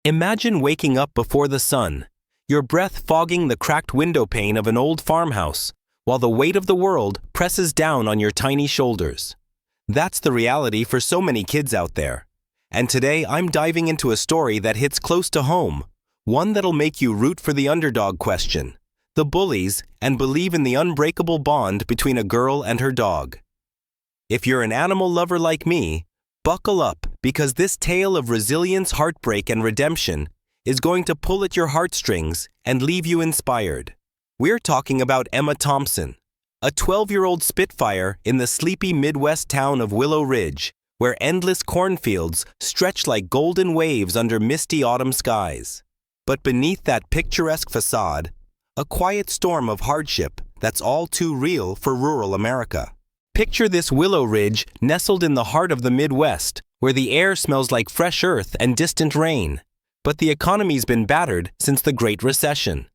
Imagine waking up before the sun, your breath fogging the cracked window pane of an old farmhouse, while the weight of the world presses down on your tiny shoulders. That's the reality for so many kids out there. And today I'm diving into a story that hits close to home, one that'll make you root for the underdog question, the bullies, and believe in the unbreakable bond between a girl and her dog. If you're an animal lover like me, buckle up, because this tale of resilience, heartbreak, and redemption is going to pull at your heartstrings and leave you inspired. We're talking about Emma Thompson, a 12-year-old Spitfire in the sleepy Midwest town of Willow Ridge, where endless cornfields stretch like golden waves under misty autumn skies. But beneath that picturesque facade, a quiet storm of hardship that's all too real for rural America. Picture this Willow Ridge nestled in the heart of the Midwest, where the air smells like fresh earth and distant rain. But the economy's been battered since the Great Recession.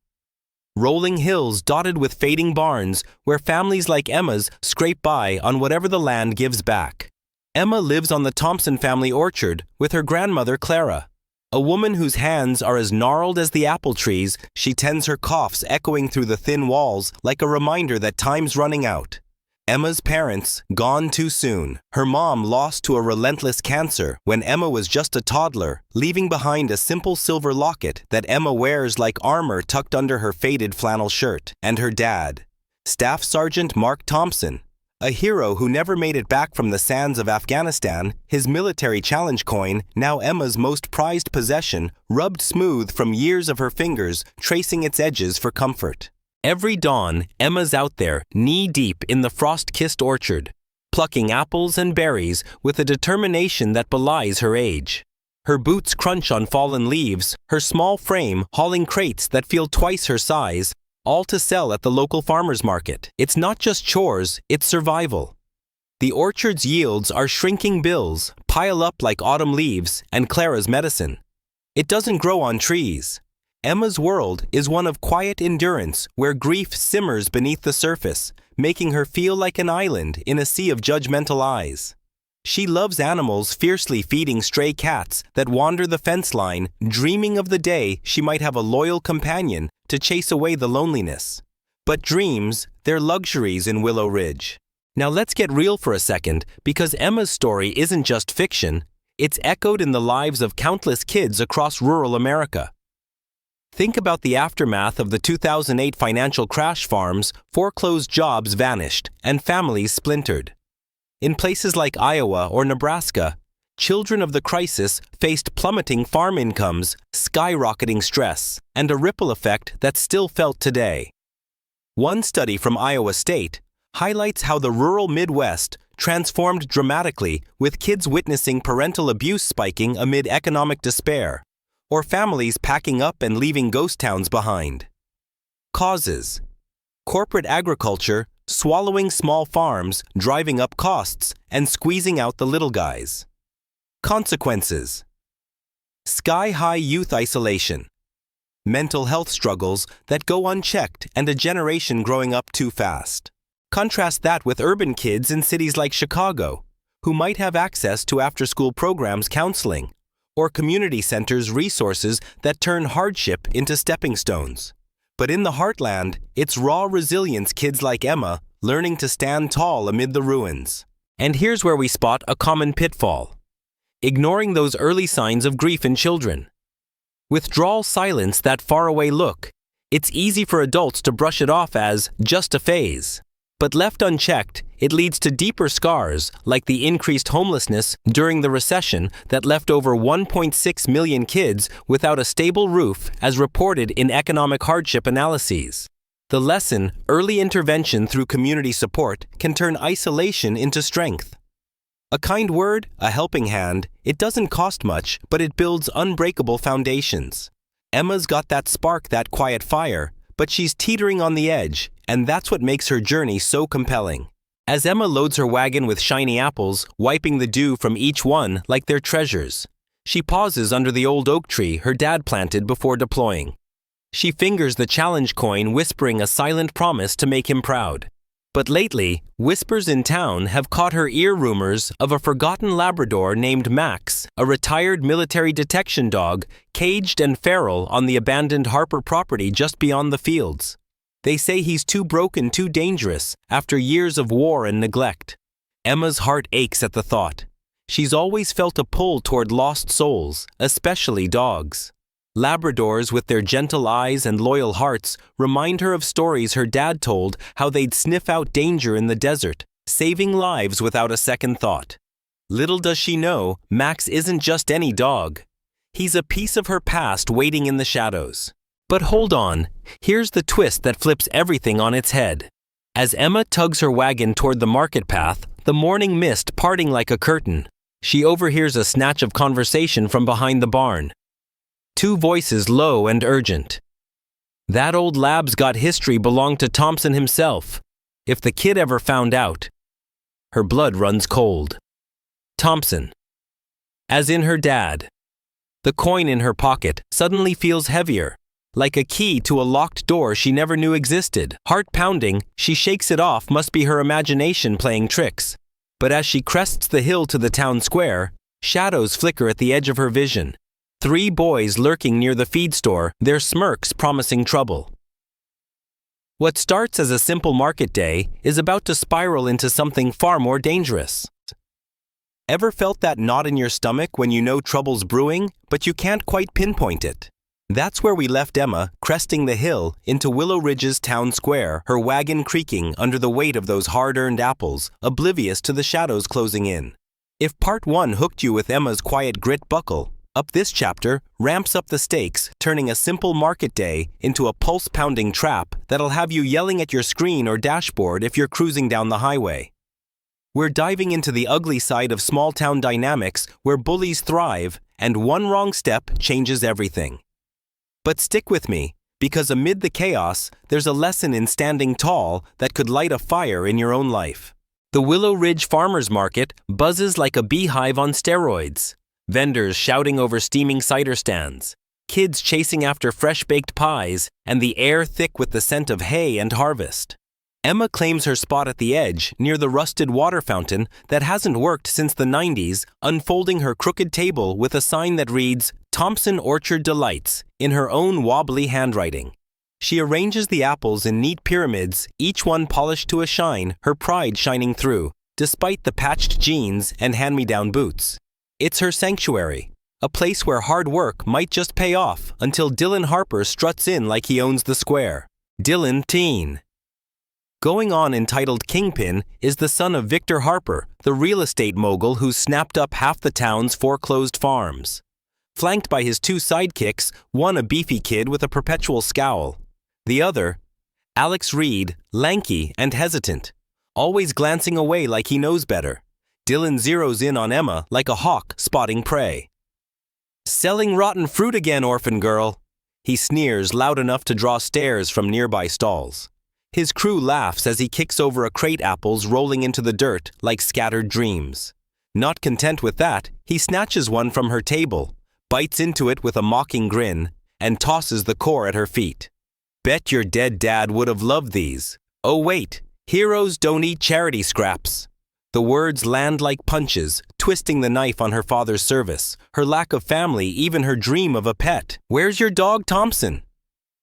Rolling hills dotted with fading barns, where families like Emma's scrape by on whatever the land gives back. Emma lives on the Thompson family orchard with her grandmother Clara, a woman whose hands are as gnarled as the apple trees she tends, her coughs echoing through the thin walls like a reminder that time's running out. Emma's parents gone too soon. Her mom lost to a relentless cancer when Emma was just a toddler, leaving behind a simple silver locket that Emma wears like armor tucked under her faded flannel shirt. And her dad, Staff Sergeant Mark Thompson, a hero who never made it back from the sands of Afghanistan, his military challenge coin, now Emma's most prized possession, rubbed smooth from years of her fingers tracing its edges for comfort. Every dawn, Emma's out there, knee-deep in the frost-kissed orchard, plucking apples and berries with a determination that belies her age. Her boots crunch on fallen leaves, her small frame hauling crates that feel twice her size, all to sell at the local farmer's market. It's not just chores, it's survival. The orchard's yields are shrinking bills, pile up like autumn leaves and Clara's medicine. It doesn't grow on trees. Emma's world is one of quiet endurance where grief simmers beneath the surface, making her feel like an island in a sea of judgmental eyes. She loves animals, fiercely feeding stray cats that wander the fence line, dreaming of the day she might have a loyal companion to chase away the loneliness. But dreams, they're luxuries in Willow Ridge. Now let's get real for a second, because Emma's story isn't just fiction, it's echoed in the lives of countless kids across rural America. Think about the aftermath of the 2008 financial crash. Farms, foreclosed jobs vanished, and families splintered. In places like Iowa or Nebraska, children of the crisis faced plummeting farm incomes, skyrocketing stress, and a ripple effect that's still felt today. One study from Iowa State highlights how the rural Midwest transformed dramatically, with kids witnessing parental abuse spiking amid economic despair, or families packing up and leaving ghost towns behind. Causes: corporate agriculture swallowing small farms, driving up costs, and squeezing out the little guys. Consequences: sky-high youth isolation, mental health struggles that go unchecked, and a generation growing up too fast. Contrast that with urban kids in cities like Chicago, who might have access to after-school programs, counseling, or community centers' resources that turn hardship into stepping stones. But in the heartland, it's raw resilience, kids like Emma learning to stand tall amid the ruins. And here's where we spot a common pitfall: ignoring those early signs of grief in children. Withdrawal, silence, that faraway look. It's easy for adults to brush it off as just a phase. But left unchecked, it leads to deeper scars, like the increased homelessness during the recession that left over 1.6 million kids without a stable roof, as reported in economic hardship analyses. The lesson: early intervention through community support can turn isolation into strength. A kind word, a helping hand, it doesn't cost much, but it builds unbreakable foundations. Emma's got that spark, that quiet fire, but she's teetering on the edge, and that's what makes her journey so compelling. As Emma loads her wagon with shiny apples, wiping the dew from each one like they're treasures, she pauses under the old oak tree her dad planted before deploying. She fingers the challenge coin, whispering a silent promise to make him proud. But lately, whispers in town have caught her ear rumors of a forgotten Labrador named Max, a retired military detection dog, caged and feral on the abandoned Harper property just beyond the fields. They say he's too broken, too dangerous, after years of war and neglect. Emma's heart aches at the thought. She's always felt a pull toward lost souls, especially dogs. Labradors with their gentle eyes and loyal hearts remind her of stories her dad told how they'd sniff out danger in the desert, saving lives without a second thought. Little does she know, Max isn't just any dog. He's a piece of her past waiting in the shadows. But hold on, here's the twist that flips everything on its head. As Emma tugs her wagon toward the market path, the morning mist parting like a curtain, she overhears a snatch of conversation from behind the barn. Two voices low and urgent. That old lab's got history belonged to Thompson himself. If the kid ever found out. Her blood runs cold. Thompson. As in her dad. The coin in her pocket suddenly feels heavier, like a key to a locked door she never knew existed. Heart pounding, she shakes it off, must be her imagination playing tricks. But as she crests the hill to the town square, shadows flicker at the edge of her vision. 3 boys lurking near the feed store, their smirks promising trouble. What starts as a simple market day is about to spiral into something far more dangerous. Ever felt that knot in your stomach when you know trouble's brewing, but you can't quite pinpoint it? That's where we left Emma, cresting the hill into Willow Ridge's town square, her wagon creaking under the weight of those hard-earned apples, oblivious to the shadows closing in. If part 1 hooked you with Emma's quiet grit buckle, up this chapter ramps up the stakes, turning a simple market day into a pulse-pounding trap that'll have you yelling at your screen or dashboard if you're cruising down the highway. We're diving into the ugly side of small-town dynamics where bullies thrive, and one wrong step changes everything. But stick with me, because amid the chaos, there's a lesson in standing tall that could light a fire in your own life. The Willow Ridge Farmers Market buzzes like a beehive on steroids. Vendors shouting over steaming cider stands, kids chasing after fresh-baked pies, and the air thick with the scent of hay and harvest. Emma claims her spot at the edge, near the rusted water fountain that hasn't worked since the 90s, unfolding her crooked table with a sign that reads, Thompson Orchard Delights, in her own wobbly handwriting. She arranges the apples in neat pyramids, each one polished to a shine, her pride shining through, despite the patched jeans and hand-me-down boots. It's her sanctuary, a place where hard work might just pay off until Dylan Harper struts in like he owns the square. Dylan Teen. Going on entitled Kingpin is the son of Victor Harper, the real estate mogul who snapped up half the town's foreclosed farms. Flanked by his 2 sidekicks, one a beefy kid with a perpetual scowl. The other, Alex Reed, lanky and hesitant, always glancing away like he knows better. Dylan zeroes in on Emma like a hawk spotting prey. Selling rotten fruit again, orphan girl. He sneers loud enough to draw stares from nearby stalls. His crew laughs as he kicks over a crate apples rolling into the dirt like scattered dreams. Not content with that, he snatches one from her table, bites into it with a mocking grin, and tosses the core at her feet. Bet your dead dad would have loved these. Oh wait, heroes don't eat charity scraps. The words land like punches, twisting the knife on her father's service, her lack of family, even her dream of a pet. Where's your dog, Thompson?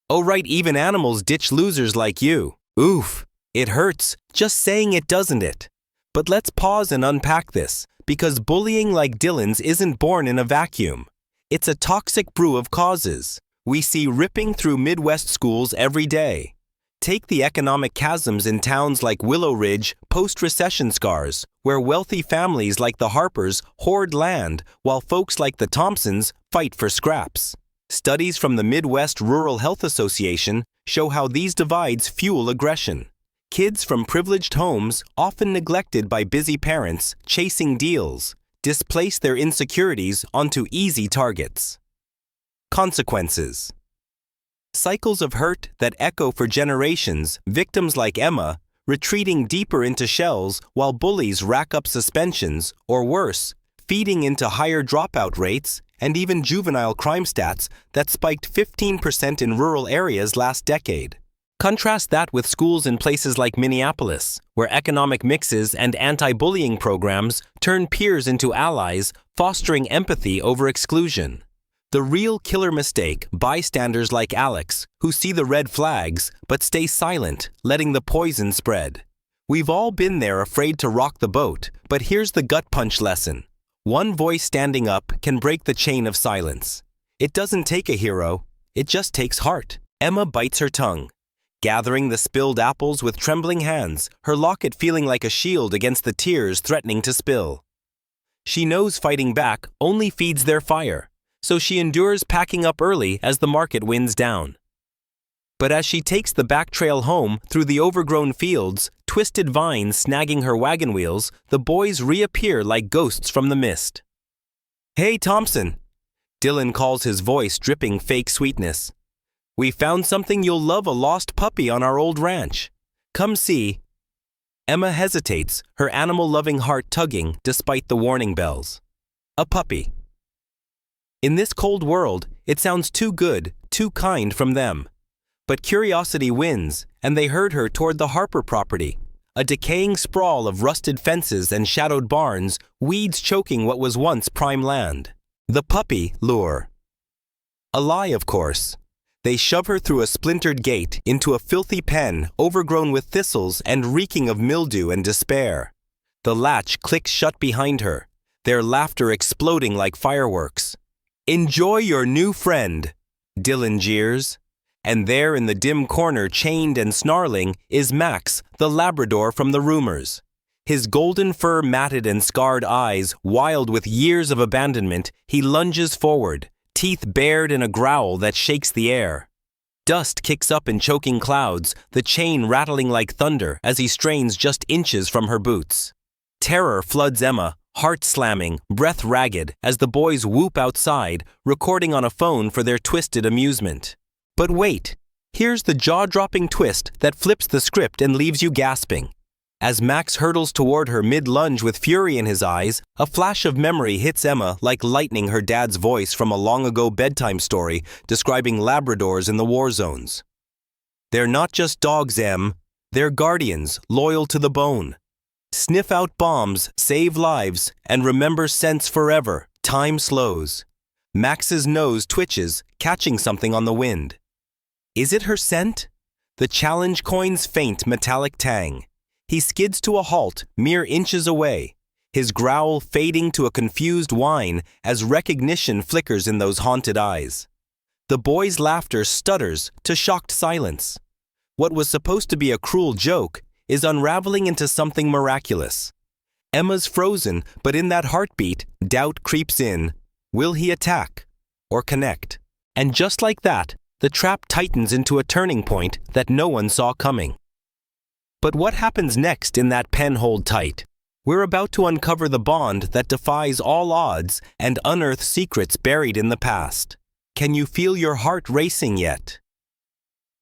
Oh right, even animals ditch losers like you. Oof, it hurts, just saying it, doesn't it? But let's pause and unpack this, because bullying like Dylan's isn't born in a vacuum. It's a toxic brew of causes we see ripping through Midwest schools every day. Take the economic chasms in towns like Willow Ridge, post-recession scars, where wealthy families like the Harpers hoard land while folks like the Thompsons fight for scraps. Studies from the Midwest Rural Health Association show how these divides fuel aggression. Kids from privileged homes, often neglected by busy parents chasing deals, displace their insecurities onto easy targets. Consequences. Cycles of hurt that echo for generations, victims like Emma, retreating deeper into shells while bullies rack up suspensions, or worse, feeding into higher dropout rates and even juvenile crime stats that spiked 15% in rural areas last decade. Contrast that with schools in places like Minneapolis, where economic mixes and anti-bullying programs turn peers into allies, fostering empathy over exclusion. The real killer mistake, bystanders like Alex, who see the red flags but stay silent, letting the poison spread. We've all been there, afraid to rock the boat, but here's the gut punch lesson. One voice standing up can break the chain of silence. It doesn't take a hero, it just takes heart. Emma bites her tongue, gathering the spilled apples with trembling hands, her locket feeling like a shield against the tears threatening to spill. She knows fighting back only feeds their fire, so she endures, packing up early as the market winds down. But as she takes the back trail home through the overgrown fields, twisted vines snagging her wagon wheels, the boys reappear like ghosts from the mist. "Hey, Thompson," Dylan calls, his voice dripping fake sweetness. "We found something you'll love, a lost puppy on our old ranch. Come see." Emma hesitates, her animal-loving heart tugging despite the warning bells. A puppy. In this cold world, it sounds too good, too kind from them. But curiosity wins, and they herd her toward the Harper property, a decaying sprawl of rusted fences and shadowed barns, weeds choking what was once prime land. The puppy lure. A lie, of course. They shove her through a splintered gate into a filthy pen overgrown with thistles and reeking of mildew and despair. The latch clicks shut behind her, their laughter exploding like fireworks. "Enjoy your new friend," Dylan jeers. And there in the dim corner, chained and snarling, is Max, the Labrador from the rumors. His golden fur matted and scarred eyes, wild with years of abandonment, he lunges forward, teeth bared in a growl that shakes the air. Dust kicks up in choking clouds, the chain rattling like thunder as he strains just inches from her boots. Terror floods Emma, heart slamming, breath ragged, as the boys whoop outside, recording on a phone for their twisted amusement. But wait, here's the jaw-dropping twist that flips the script and leaves you gasping. As Max hurtles toward her mid-lunge with fury in his eyes, a flash of memory hits Emma like lightning, her dad's voice from a long-ago bedtime story describing Labradors in the war zones. "They're not just dogs, Em. They're guardians, loyal to the bone. Sniff out bombs, save lives, and remember scents forever. Time slows." Max's nose twitches, catching something on the wind. Is it her scent? The challenge coin's faint metallic tang. He skids to a halt, mere inches away, his growl fading to a confused whine as recognition flickers in those haunted eyes. The boy's laughter stutters to shocked silence. What was supposed to be a cruel joke is unraveling into something miraculous. Emma's frozen, but in that heartbeat, doubt creeps in. Will he attack or connect? And just like that, the trap tightens into a turning point that no one saw coming. But what happens next in that pen hold tight? We're about to uncover the bond that defies all odds and unearth secrets buried in the past. Can you feel your heart racing yet?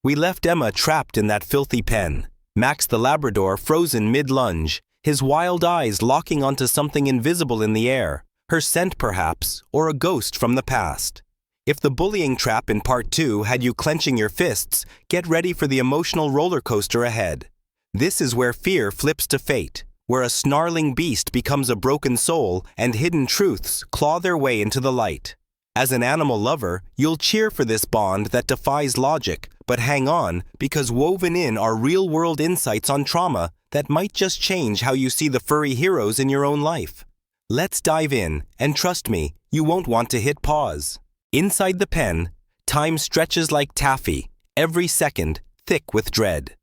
We left Emma trapped in that filthy pen, Max the Labrador frozen mid-lunge, his wild eyes locking onto something invisible in the air, her scent perhaps, or a ghost from the past. If the bullying trap in part 2 had you clenching your fists, get ready for the emotional roller coaster ahead. This is where fear flips to fate, where a snarling beast becomes a broken soul and hidden truths claw their way into the light. As an animal lover, you'll cheer for this bond that defies logic, but hang on, because woven in are real-world insights on trauma that might just change how you see the furry heroes in your own life. Let's dive in, and trust me, you won't want to hit pause. Inside the pen, time stretches like taffy, every second thick with dread.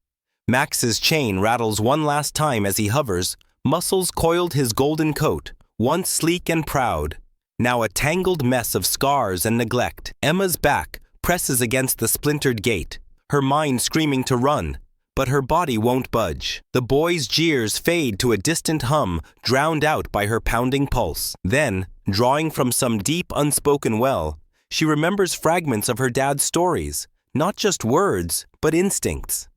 Max's chain rattles one last time as he hovers, muscles coiled his golden coat, once sleek and proud, now a tangled mess of scars and neglect. Emma's back presses against the splintered gate, her mind screaming to run, but her body won't budge. The boy's jeers fade to a distant hum, drowned out by her pounding pulse. Then, drawing from some deep unspoken well, she remembers fragments of her dad's stories, not just words, but instincts.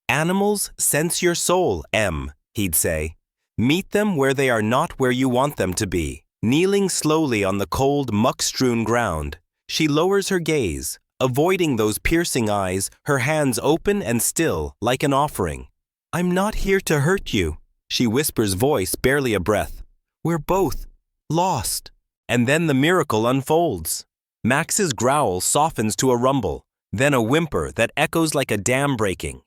"Animals sense your soul, Em," he'd say. "Meet them where they are not where you want them to be." Kneeling slowly on the cold, muck-strewn ground, she lowers her gaze, avoiding those piercing eyes, her hands open and still, like an offering. "I'm not here to hurt you," she whispers, voice barely a breath. "We're both lost." And then the miracle unfolds. Max's growl softens to a rumble, then a whimper that echoes like a dam breaking.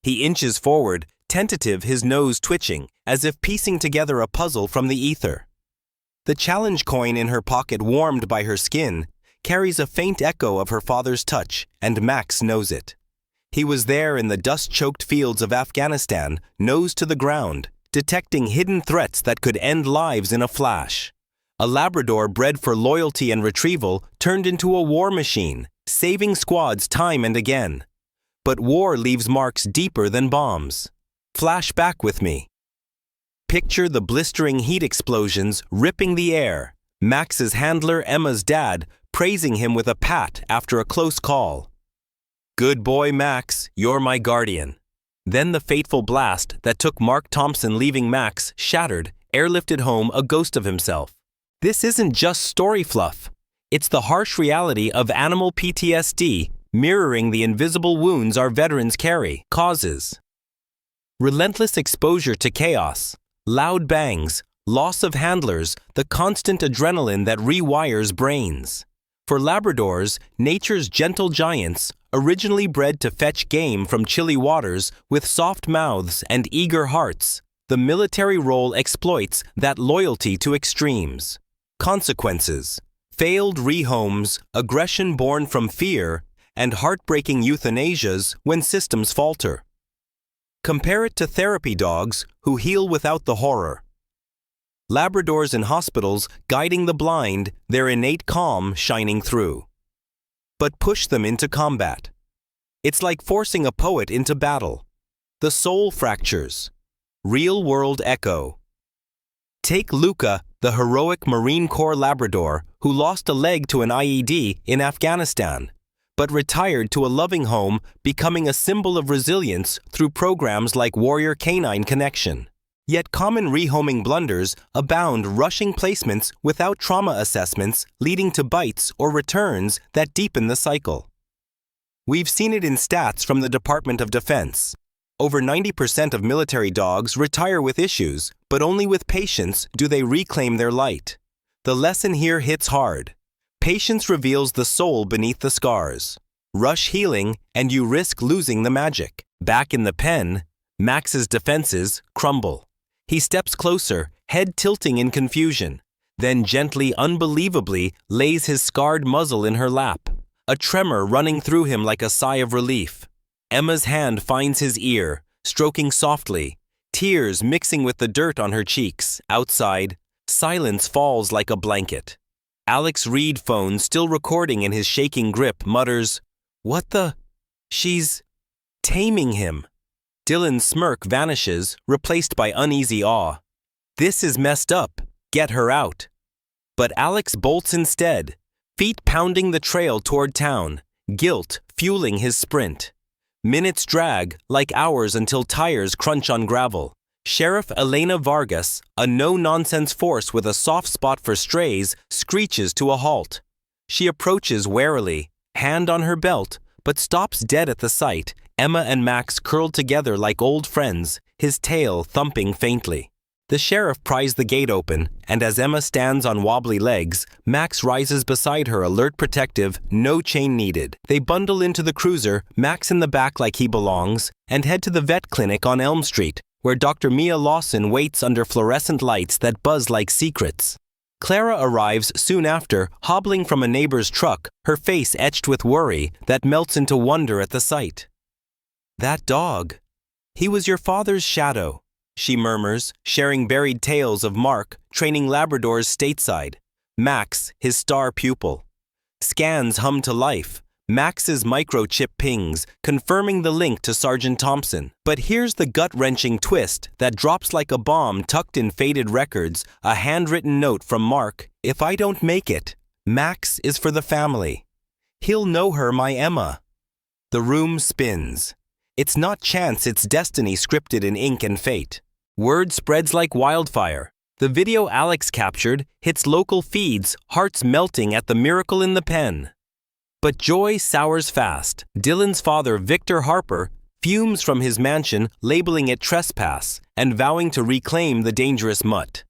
He inches forward, tentative, his nose twitching, as if piecing together a puzzle from the ether. The challenge coin in her pocket, warmed by her skin, carries a faint echo of her father's touch, and Max knows it. He was there in the dust-choked fields of Afghanistan, nose to the ground, detecting hidden threats that could end lives in a flash. A Labrador bred for loyalty and retrieval turned into a war machine, saving squads time and again. But war leaves marks deeper than bombs. Flash back with me. Picture the blistering heat explosions ripping the air, Max's handler, Emma's dad, praising him with a pat after a close call. "Good boy, Max, you're my guardian." Then the fateful blast that took Mark Thompson, leaving Max shattered, airlifted home a ghost of himself. This isn't just story fluff. It's the harsh reality of animal PTSD, mirroring the invisible wounds our veterans carry. Causes: relentless exposure to chaos, loud bangs, loss of handlers, the constant adrenaline that rewires brains. For Labradors, nature's gentle giants, originally bred to fetch game from chilly waters with soft mouths and eager hearts, the military role exploits that loyalty to extremes. Consequences: failed rehomes, aggression born from fear, and heartbreaking euthanasias when systems falter. Compare it to therapy dogs who heal without the horror. Labradors in hospitals guiding the blind, their innate calm shining through. But push them into combat. It's like forcing a poet into battle. The soul fractures. Real-world echo. Take Luca, the heroic Marine Corps Labrador who lost a leg to an IED in Afghanistan, but retired to a loving home, becoming a symbol of resilience through programs like Warrior Canine Connection. Yet common rehoming blunders abound, rushing placements without trauma assessments, leading to bites or returns that deepen the cycle. We've seen it in stats from the Department of Defense. Over 90% of military dogs retire with issues, but only with patience do they reclaim their light. The lesson here hits hard. Patience reveals the soul beneath the scars. Rush healing, and you risk losing the magic. Back in the pen, Max's defenses crumble. He steps closer, head tilting in confusion, then gently, unbelievably, lays his scarred muzzle in her lap, a tremor running through him like a sigh of relief. Emma's hand finds his ear, stroking softly, tears mixing with the dirt on her cheeks. Outside, silence falls like a blanket. Alex Reed, phone still recording in his shaking grip, mutters, "What the?" She's taming him. Dylan's smirk vanishes, replaced by uneasy awe. "This is messed up. Get her out." But Alex bolts instead, feet pounding the trail toward town, guilt fueling his sprint. Minutes drag, like hours, until tires crunch on gravel. Sheriff Elena Vargas, a no-nonsense force with a soft spot for strays, screeches to a halt. She approaches warily, hand on her belt, but stops dead at the sight, Emma and Max curled together like old friends, his tail thumping faintly. The sheriff pries the gate open, and as Emma stands on wobbly legs, Max rises beside her, alert, protective, no chain needed. They bundle into the cruiser, Max in the back like he belongs, and head to the vet clinic on Elm Street, where Dr. Mia Lawson waits under fluorescent lights that buzz like secrets. Clara arrives soon after, hobbling from a neighbor's truck, her face etched with worry that melts into wonder at the sight. "That dog. He was your father's shadow," she murmurs, sharing buried tales of Mark, training Labradors stateside. Max, his star pupil. Scans hum to life. Max's microchip pings, confirming the link to Sergeant Thompson. But here's the gut-wrenching twist that drops like a bomb tucked in faded records, a handwritten note from Mark. "If I don't make it, Max is for the family. He'll know her, my Emma." The room spins. It's not chance, it's destiny scripted in ink and fate. Word spreads like wildfire. The video Alex captured hits local feeds, hearts melting at the miracle in the pen. But joy sours fast. Dylan's father, Victor Harper, fumes from his mansion, labeling it trespass and vowing to reclaim the dangerous mutt.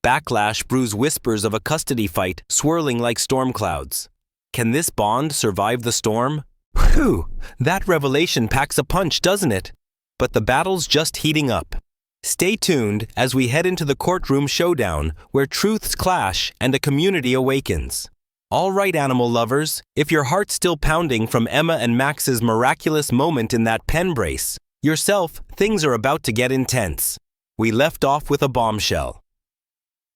Backlash brews whispers of a custody fight swirling like storm clouds. Can this bond survive the storm? Whew, that revelation packs a punch, doesn't it? But the battle's just heating up. Stay tuned as we head into the courtroom showdown where truths clash and a community awakens. All right, animal lovers, if your heart's still pounding from Emma and Max's miraculous moment in that pen brace, things are about to get intense. We left off with a bombshell.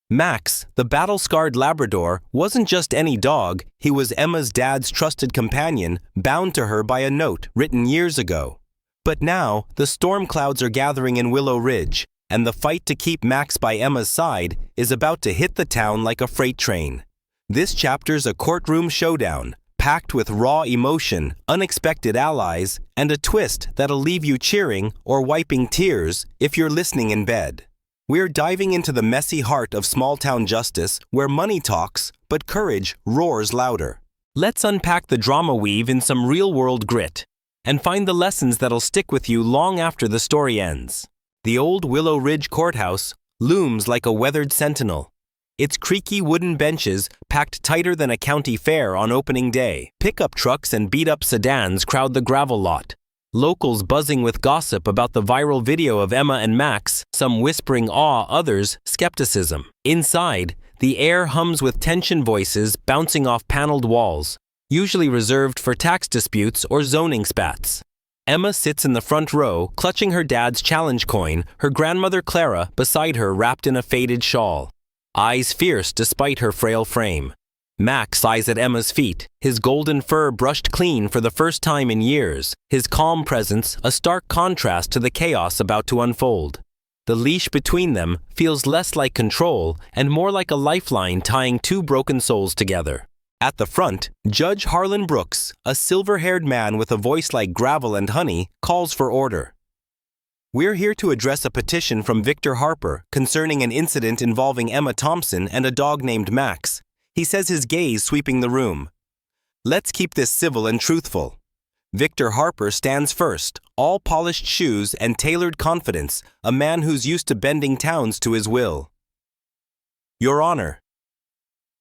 Max, the battle-scarred Labrador, wasn't just any dog, he was Emma's dad's trusted companion, bound to her by a note written years ago. But now, the storm clouds are gathering in Willow Ridge, and the fight to keep Max by Emma's side is about to hit the town like a freight train. This chapter's a courtroom showdown, packed with raw emotion, unexpected allies, and a twist that'll leave you cheering or wiping tears if you're listening in bed. We're diving into the messy heart of small-town justice where money talks, but courage roars louder. Let's unpack the drama weave in some real-world grit and find the lessons that'll stick with you long after the story ends. The old Willow Ridge courthouse looms like a weathered sentinel. Its creaky wooden benches packed tighter than a county fair on opening day. Pickup trucks and beat-up sedans crowd the gravel lot. Locals buzzing with gossip about the viral video of Emma and Max, some whispering awe, others skepticism. Inside, the air hums with tension voices bouncing off paneled walls, usually reserved for tax disputes or zoning spats. Emma sits in the front row, clutching her dad's challenge coin, her grandmother Clara beside her wrapped in a faded shawl. Eyes fierce despite her frail frame. Max lies at Emma's feet, his golden fur brushed clean for the first time in years, his calm presence a stark contrast to the chaos about to unfold. The leash between them feels less like control and more like a lifeline tying two broken souls together. At the front, Judge Harlan Brooks, a silver-haired man with a voice like gravel and honey, calls for order. We're here to address a petition from Victor Harper concerning an incident involving Emma Thompson and a dog named Max. He says, his gaze sweeping the room. Let's keep this civil and truthful. Victor Harper stands first, all polished shoes and tailored confidence, a man who's used to bending towns to his will. Your Honor.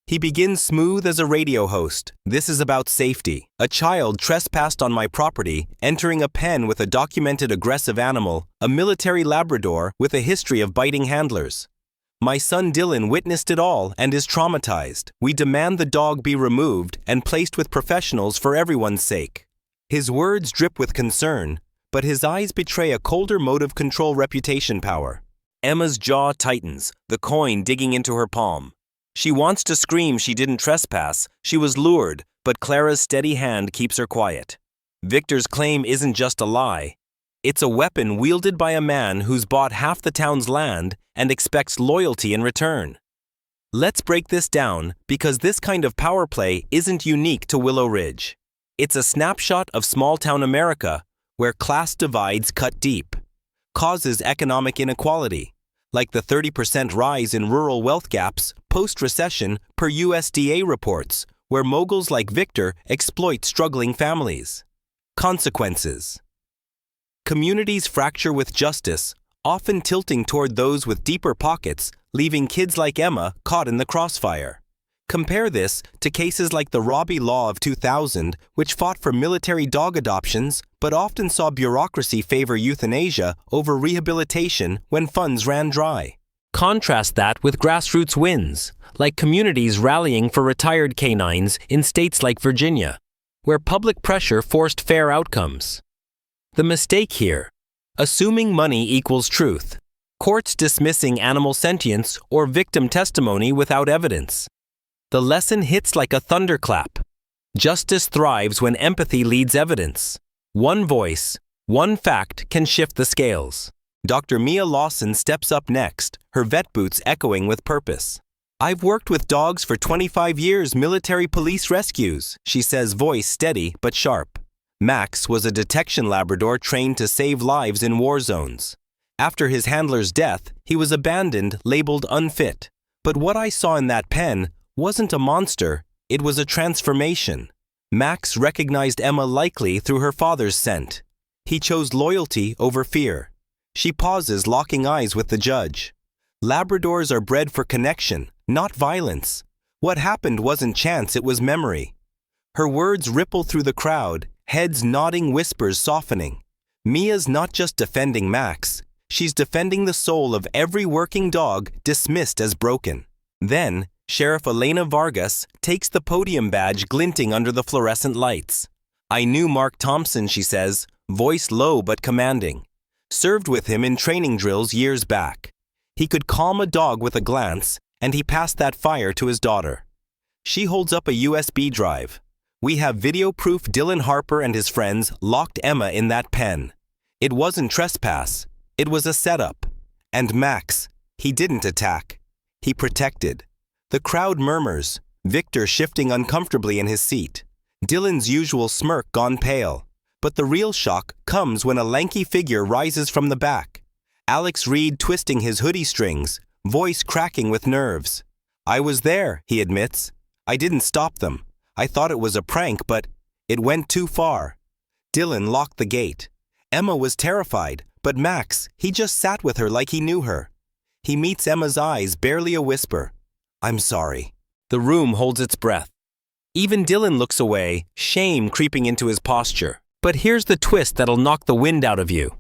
He begins smooth as a radio host. This is about safety. A child trespassed on my property, entering a pen with a documented aggressive animal, a military Labrador with a history of biting handlers. My son Dylan witnessed it all and is traumatized. We demand the dog be removed and placed with professionals for everyone's sake. His words drip with concern, but his eyes betray a colder motive control reputation power. Emma's jaw tightens, the coin digging into her palm. She wants to scream she didn't trespass, she was lured, but Clara's steady hand keeps her quiet. Victor's claim isn't just a lie. It's a weapon wielded by a man who's bought half the town's land and expects loyalty in return. Let's break this down because this kind of power play isn't unique to Willow Ridge. It's a snapshot of small-town America where class divides cut deep, causes economic inequality, like the 30% rise in rural wealth gaps post-recession per USDA reports, where moguls like Victor exploit struggling families. Consequences. Communities fracture with justice, often tilting toward those with deeper pockets, leaving kids like Emma caught in the crossfire. Compare this to cases like the Robbie Law of 2000, which fought for military dog adoptions but often saw bureaucracy favor euthanasia over rehabilitation when funds ran dry. Contrast that with grassroots wins, like communities rallying for retired canines in states like Virginia, where public pressure forced fair outcomes. The mistake here: assuming money equals truth, courts dismissing animal sentience or victim testimony without evidence. The lesson hits like a thunderclap. Justice thrives when empathy leads evidence. One voice, one fact can shift the scales. Dr. Mia Lawson steps up next, her vet boots echoing with purpose. I've worked with dogs for 25 years, military police rescues, she says, voice steady but sharp. Max was a detection Labrador trained to save lives in war zones. After his handler's death, he was abandoned, labeled unfit. But what I saw in that pen wasn't a monster, it was a transformation. Max recognized Emma likely through her father's scent. He chose loyalty over fear. She pauses, locking eyes with the judge. Labradors are bred for connection, not violence. What happened wasn't chance, it was memory. Her words ripple through the crowd, heads nodding, whispers softening. Mia's not just defending Max. She's defending the soul of every working dog dismissed as broken. Then, Sheriff Elena Vargas takes the podium badge glinting under the fluorescent lights. "I knew Mark Thompson," she says, voice low but commanding. "Served with him in training drills years back. He could calm a dog with a glance, and he passed that fire to his daughter." She holds up a USB drive. "We have video proof Dylan Harper and his friends locked Emma in that pen. It wasn't trespass. It was a setup. And Max, he didn't attack. He protected." The crowd murmurs, Victor shifting uncomfortably in his seat. Dylan's usual smirk gone pale. But the real shock comes when a lanky figure rises from the back. Alex Reed twisting his hoodie strings, voice cracking with nerves. "I was there," he admits. "I didn't stop them. I thought it was a prank, but it went too far." Dylan locked the gate. Emma was terrified, but Max, he just sat with her like he knew her. He meets Emma's eyes, barely a whisper. "I'm sorry." The room holds its breath. Even Dylan looks away, shame creeping into his posture. But here's the twist that'll knock the wind out of you.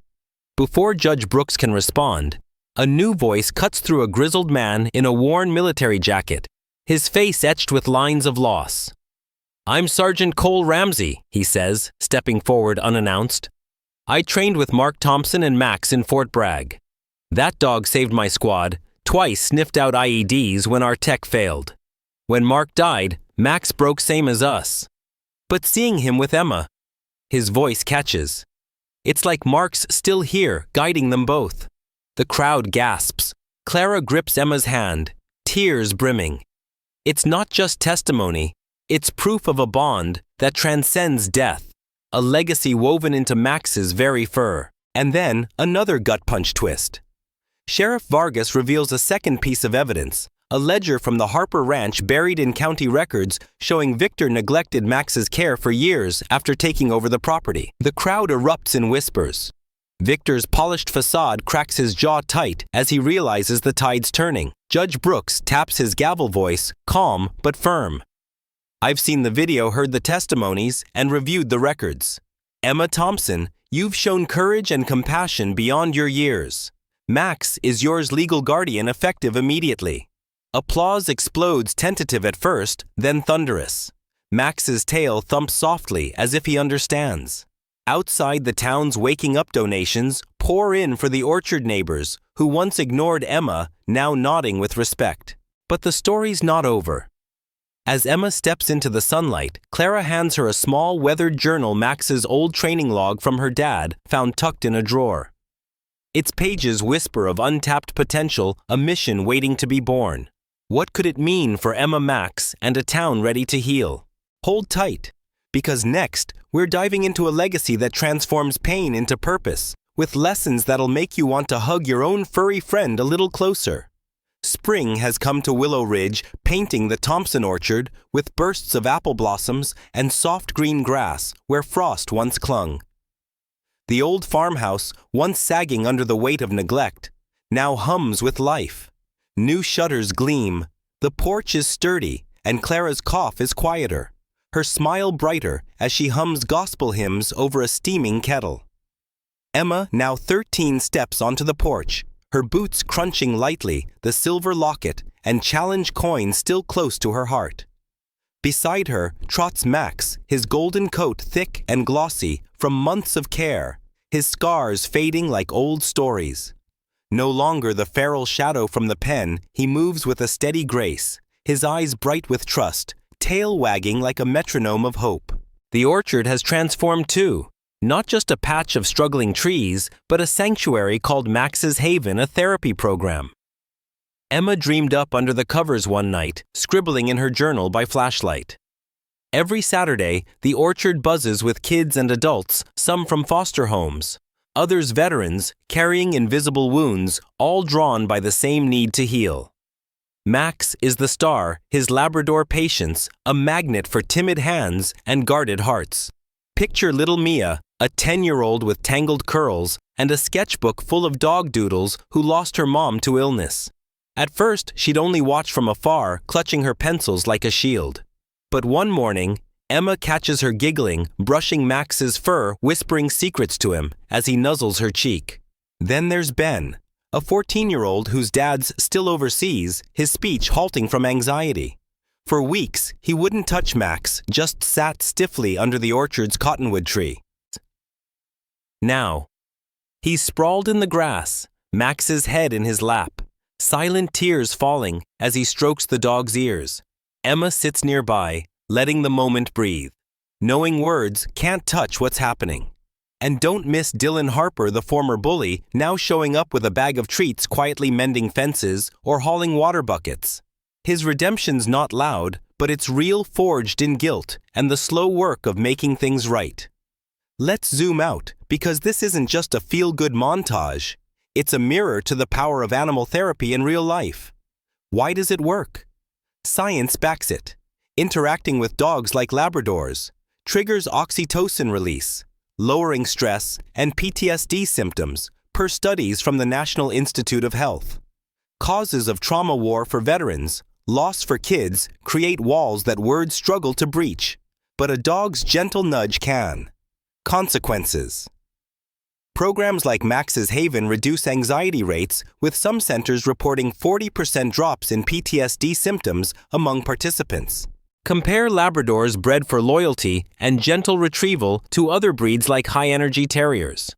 Before Judge Brooks can respond, a new voice cuts through a grizzled man in a worn military jacket, his face etched with lines of loss. "I'm Sergeant Cole Ramsey," he says, stepping forward unannounced. "I trained with Mark Thompson and Max in Fort Bragg. That dog saved my squad, twice sniffed out IEDs when our tech failed. When Mark died, Max broke same as us. But seeing him with Emma," his voice catches. It's like Mark's still here, guiding them both. The crowd gasps. Clara grips Emma's hand, tears brimming. It's not just testimony, it's proof of a bond that transcends death, a legacy woven into Max's very fur. And then another gut punch twist. Sheriff Vargas reveals a second piece of evidence, a ledger from the Harper Ranch buried in county records showing Victor neglected Max's care for years after taking over the property. The crowd erupts in whispers. Victor's polished facade cracks his jaw tight as he realizes the tide's turning. Judge Brooks taps his gavel voice, calm but firm. "I've seen the video, heard the testimonies, and reviewed the records. Emma Thompson, you've shown courage and compassion beyond your years. Max is yours legal guardian effective immediately." Applause explodes, tentative at first, then thunderous. Max's tail thumps softly as if he understands. Outside, the town's waking up donations pour in for the orchard neighbors who once ignored Emma, now nodding with respect. But the story's not over. As Emma steps into the sunlight, Clara hands her a small weathered journal, Max's old training log from her dad, found tucked in a drawer. Its pages whisper of untapped potential, a mission waiting to be born. What could it mean for Emma, Max, and a town ready to heal? Hold tight, because next, we're diving into a legacy that transforms pain into purpose, with lessons that'll make you want to hug your own furry friend a little closer. Spring has come to Willow Ridge, painting the Thompson orchard with bursts of apple blossoms and soft green grass where frost once clung. The old farmhouse, once sagging under the weight of neglect, now hums with life. New shutters gleam, the porch is sturdy, and Clara's cough is quieter, her smile brighter as she hums gospel hymns over a steaming kettle. Emma, now 13, steps onto the porch, her boots crunching lightly, the silver locket and challenge coin still close to her heart. Beside her trots Max, his golden coat thick and glossy from months of care, his scars fading like old stories. No longer the feral shadow from the pen, he moves with a steady grace, his eyes bright with trust, tail wagging like a metronome of hope. The orchard has transformed too, not just a patch of struggling trees, but a sanctuary called Max's Haven, a therapy program. Emma dreamed up under the covers one night, scribbling in her journal by flashlight. Every Saturday, the orchard buzzes with kids and adults, some from foster homes. Others veterans, carrying invisible wounds, all drawn by the same need to heal. Max is the star, his Labrador patience, a magnet for timid hands and guarded hearts. Picture little Mia, a 10-year-old with tangled curls and a sketchbook full of dog doodles who lost her mom to illness. At first, she'd only watch from afar, clutching her pencils like a shield. But one morning, Emma catches her giggling, brushing Max's fur, whispering secrets to him as he nuzzles her cheek. Then there's Ben, a 14-year-old whose dad's still overseas, his speech halting from anxiety. For weeks, he wouldn't touch Max, just sat stiffly under the orchard's cottonwood tree. Now, he's sprawled in the grass, Max's head in his lap, silent tears falling as he strokes the dog's ears. Emma sits nearby, letting the moment breathe. Knowing words can't touch what's happening. And don't miss Dylan Harper, the former bully, now showing up with a bag of treats, quietly mending fences or hauling water buckets. His redemption's not loud, but it's real, forged in guilt and the slow work of making things right. Let's zoom out, because this isn't just a feel-good montage. It's a mirror to the power of animal therapy in real life. Why does it work? Science backs it. Interacting with dogs like Labradors triggers oxytocin release, lowering stress and PTSD symptoms, per studies from the National Institute of Health. Causes of trauma war for veterans, loss for kids, create walls that words struggle to breach, but a dog's gentle nudge can. Consequences. Programs like Max's Haven reduce anxiety rates, with some centers reporting 40% drops in PTSD symptoms among participants. Compare Labradors bred for loyalty and gentle retrieval to other breeds like high-energy terriers.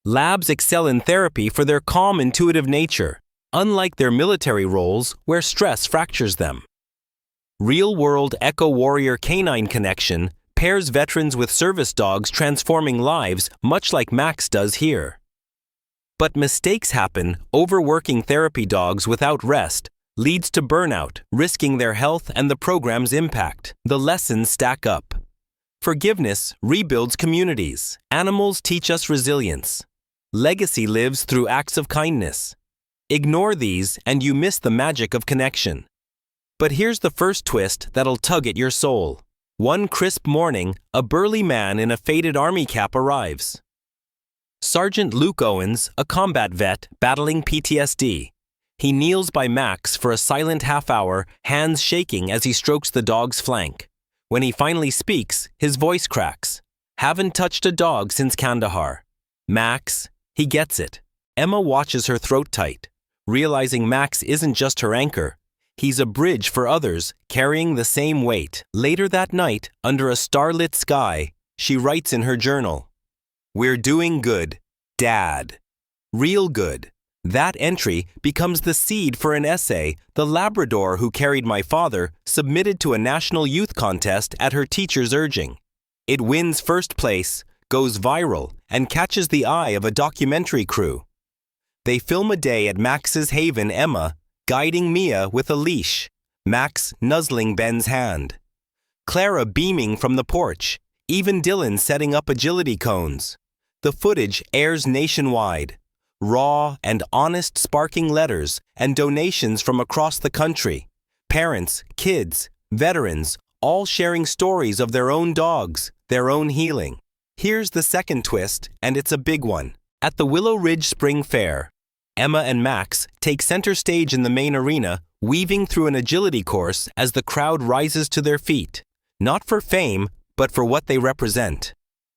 Labs excel in therapy for their calm, intuitive nature, unlike their military roles where stress fractures them. Real-world eco-warrior canine connection pairs veterans with service dogs, transforming lives much like Max does here. But mistakes happen. Overworking therapy dogs without rest leads to burnout, risking their health and the program's impact. The lessons stack up. Forgiveness rebuilds communities. Animals teach us resilience. Legacy lives through acts of kindness. Ignore these and you miss the magic of connection. But here's the first twist that'll tug at your soul. One crisp morning, a burly man in a faded army cap arrives. Sergeant Luke Owens, a combat vet battling PTSD. He kneels by Max for a silent half-hour, hands shaking as he strokes the dog's flank. When he finally speaks, his voice cracks. Haven't touched a dog since Kandahar. Max, he gets it. Emma watches her throat tight, realizing Max isn't just her anchor. He's a bridge for others, carrying the same weight. Later that night, under a starlit sky, she writes in her journal, "We're doing good, Dad. Real good." That entry becomes the seed for an essay the Labrador who carried my father submitted to a national youth contest at her teacher's urging. It wins first place, goes viral, and catches the eye of a documentary crew. They film a day at Max's Haven, Emma guiding Mia with a leash, Max nuzzling Ben's hand, Clara beaming from the porch, even Dylan setting up agility cones. The footage airs nationwide. Raw and honest, sparking letters and donations from across the country. Parents, kids, veterans, all sharing stories of their own dogs, their own healing. Here's the second twist, and it's a big one. At the Willow Ridge Spring Fair, Emma and Max take center stage in the main arena, weaving through an agility course as the crowd rises to their feet. Not for fame, but for what they represent.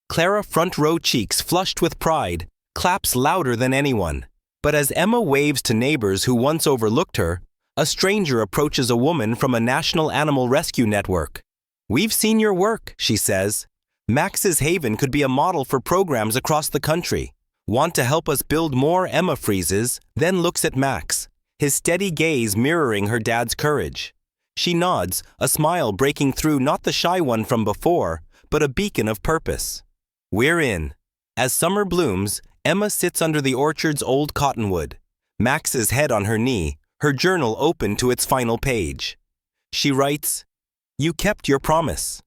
Clara, front row cheeks flushed with pride, claps louder than anyone. But as Emma waves to neighbors who once overlooked her, a stranger approaches a woman from a national animal rescue network. "We've seen your work," she says. "Max's Haven could be a model for programs across the country. Want to help us build more?" Emma freezes, then looks at Max, his steady gaze mirroring her dad's courage. She nods, a smile breaking through, not the shy one from before, but a beacon of purpose. We're in. As summer blooms, Emma sits under the orchard's old cottonwood, Max's head on her knee, her journal open to its final page. She writes, "You kept your promise.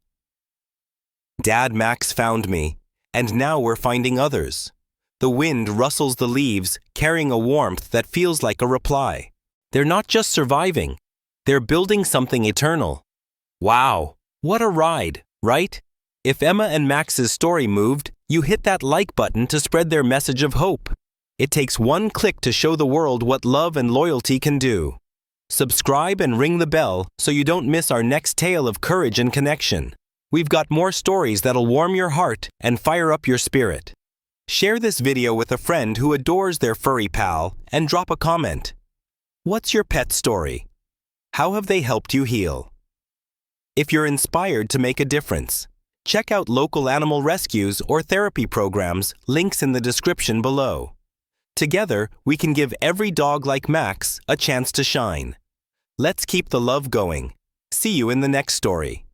Dad, Max found me, and now we're finding others." The wind rustles the leaves, carrying a warmth that feels like a reply. They're not just surviving, they're building something eternal. Wow, what a ride, right? If Emma and Max's story moved, you hit that like button to spread their message of hope. It takes one click to show the world what love and loyalty can do. Subscribe and ring the bell so you don't miss our next tale of courage and connection. We've got more stories that'll warm your heart and fire up your spirit. Share this video with a friend who adores their furry pal and drop a comment. What's your pet story? How have they helped you heal? If you're inspired to make a difference, check out local animal rescues or therapy programs, links in the description below. Together, we can give every dog like Max a chance to shine. Let's keep the love going. See you in the next story.